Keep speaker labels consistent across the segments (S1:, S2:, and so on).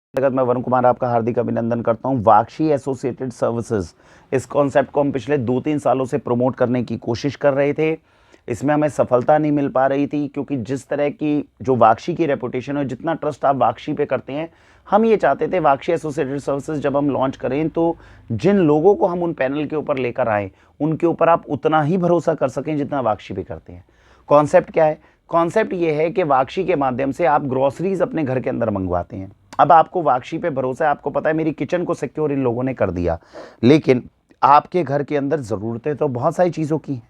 S1: अंतर्गत मैं वरुण कुमार आपका हार्दिक अभिनंदन करता हूं। वाक्षी एसोसिएटेड सर्विसेज, इस कॉन्सेप्ट को हम पिछले 2-3 सालों से प्रमोट करने की कोशिश कर रहे थे। इसमें हमें सफलता नहीं मिल पा रही थी क्योंकि जिस तरह की जो वाक्षी की रेपुटेशन है, जितना ट्रस्ट आप वाक्षी पे करते हैं, हम ये चाहते थे वाक्षी एसोसिएटेड सर्विसेज जब हम लॉन्च करें तो जिन लोगों को हम उन पैनल के ऊपर लेकर आए उनके ऊपर आप उतना ही भरोसा कर सकें जितना वाक्षी पे करते हैं। कॉन्सेप्ट क्या है? कॉन्सेप्ट ये है कि वाक्षी के माध्यम से आप ग्रोसरीज अपने घर के अंदर मंगवाते हैं। अब आपको वाक्षी पे भरोसा है, आपको पता है मेरी किचन को सिक्योर इन लोगों ने कर दिया, लेकिन आपके घर के अंदर ज़रूरतें तो बहुत सारी चीज़ों की हैं।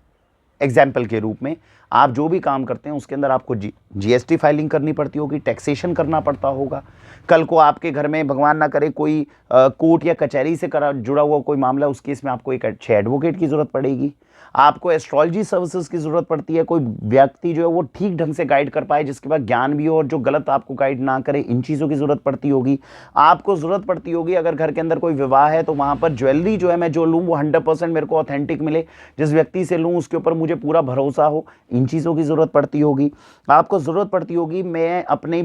S1: एग्जाम्पल के रूप में आप जो भी काम करते हैं उसके अंदर आपको जीएसटी फाइलिंग करनी पड़ती होगी, टैक्सेशन करना पड़ता होगा। कल को आपके घर में भगवान ना करे कोई कोर्ट या कचहरी से जुड़ा हुआ कोई मामला, उस केस में आपको एक अच्छे एडवोकेट की ज़रूरत पड़ेगी। आपको एस्ट्रोलॉजी सर्विसेज की ज़रूरत पड़ती है, कोई व्यक्ति जो है वो ठीक ढंग से गाइड कर पाए, जिसके पास ज्ञान भी हो और जो गलत आपको गाइड ना करे, इन चीज़ों की ज़रूरत पड़ती होगी। आपको ज़रूरत पड़ती होगी अगर घर के अंदर कोई विवाह है तो वहाँ पर ज्वेलरी जो है मैं जो लूँ वो 100% मेरे को ऑथेंटिक मिले, जिस व्यक्ति से लूँ उसके ऊपर मुझे पूरा भरोसा हो, इन चीज़ों की ज़रूरत पड़ती होगी। आपको ज़रूरत पड़ती होगी मैं अपनी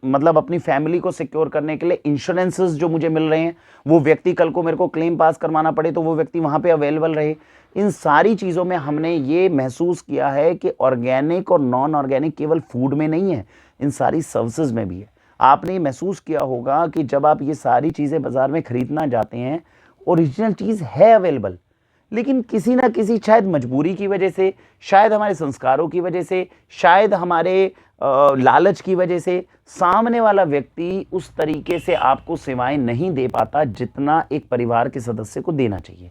S1: मतलब अपनी फैमिली को सिक्योर करने के लिए इंश्योरेंसेस जो मुझे मिल रहे हैं, वो व्यक्ति कल को मेरे को क्लेम पास करवाना पड़े तो वो व्यक्ति वहाँ पे अवेलेबल रहे। इन सारी चीज़ों में हमने ये महसूस किया है कि ऑर्गेनिक और नॉन ऑर्गेनिक केवल फूड में नहीं है, इन सारी सर्विसेज में भी है। आपने ये महसूस किया होगा कि जब आप ये सारी चीज़ें बाज़ार में ख़रीदना जाते हैं, ओरिजिनल चीज़ है अवेलेबल, लेकिन किसी ना किसी शायद मजबूरी की वजह से, शायद हमारे संस्कारों की वजह से, शायद हमारे लालच की वजह से सामने वाला व्यक्ति उस तरीके से आपको सेवाएं नहीं दे पाता जितना एक परिवार के सदस्य को देना चाहिए।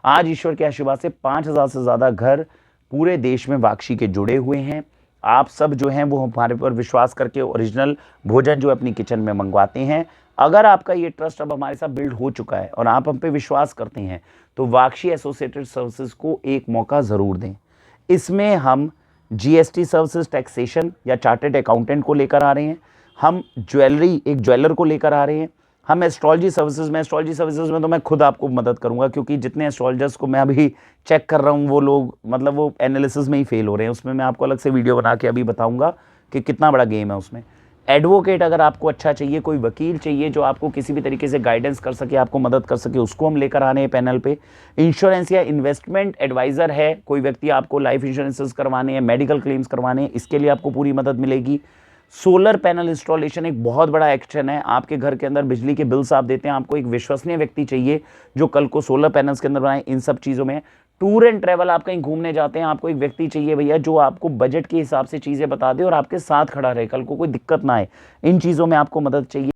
S1: आज ईश्वर के आशीर्वाद से 5000 से ज़्यादा घर पूरे देश में वाक्षी के जुड़े हुए हैं। आप सब जो हैं वो हमारे पर विश्वास करके ओरिजिनल भोजन जो अपनी किचन में मंगवाते हैं। अगर आपका ये ट्रस्ट अब हमारे साथ बिल्ड हो चुका है और आप हम पे विश्वास करते हैं तो वाक्षी एसोसिएटेड सर्विसेज को एक मौका ज़रूर दें। इसमें हम जीएसटी सर्विसेज, टैक्सेशन या चार्टर्ड अकाउंटेंट को लेकर आ रहे हैं, हम ज्वेलरी, एक ज्वेलर को लेकर आ रहे हैं, हम एस्ट्रोलॉजी सर्विसेज में तो मैं खुद आपको मदद करूंगा क्योंकि जितने एस्ट्रोलॉजर्स को मैं अभी चेक कर रहा हूं वो लोग मतलब वो एनालिसिस में ही फेल हो रहे हैं। उसमें मैं आपको अलग से वीडियो बना के अभी बताऊंगा कि कितना बड़ा गेम है उसमें। एडवोकेट अगर आपको अच्छा चाहिए, कोई वकील चाहिए जो आपको किसी भी तरीके से गाइडेंस कर सके, आपको मदद कर सके, उसको हम लेकर आने हैं पैनल पे। इंश्योरेंस या इन्वेस्टमेंट एडवाइज़र है, कोई व्यक्ति आपको लाइफ इंश्योरेंसेस करवाने हैं, मेडिकल क्लेम्स करवाने हैं, इसके लिए आपको पूरी मदद मिलेगी। सोलर पैनल इंस्टॉलेशन एक बहुत बड़ा एक्शन है। आपके घर के अंदर बिजली के बिल्स आप देते हैं, आपको एक विश्वसनीय व्यक्ति चाहिए जो कल को सोलर पैनल्स के अंदर बनाए। इन सब चीज़ों में टूर एंड ट्रैवल, आप कहीं घूमने जाते हैं, आपको एक व्यक्ति चाहिए भैया जो आपको बजट के हिसाब से चीज़ें बता दे और आपके साथ खड़ा रहे, कल को कोई दिक्कत ना आए। इन चीज़ों में आपको मदद चाहिए।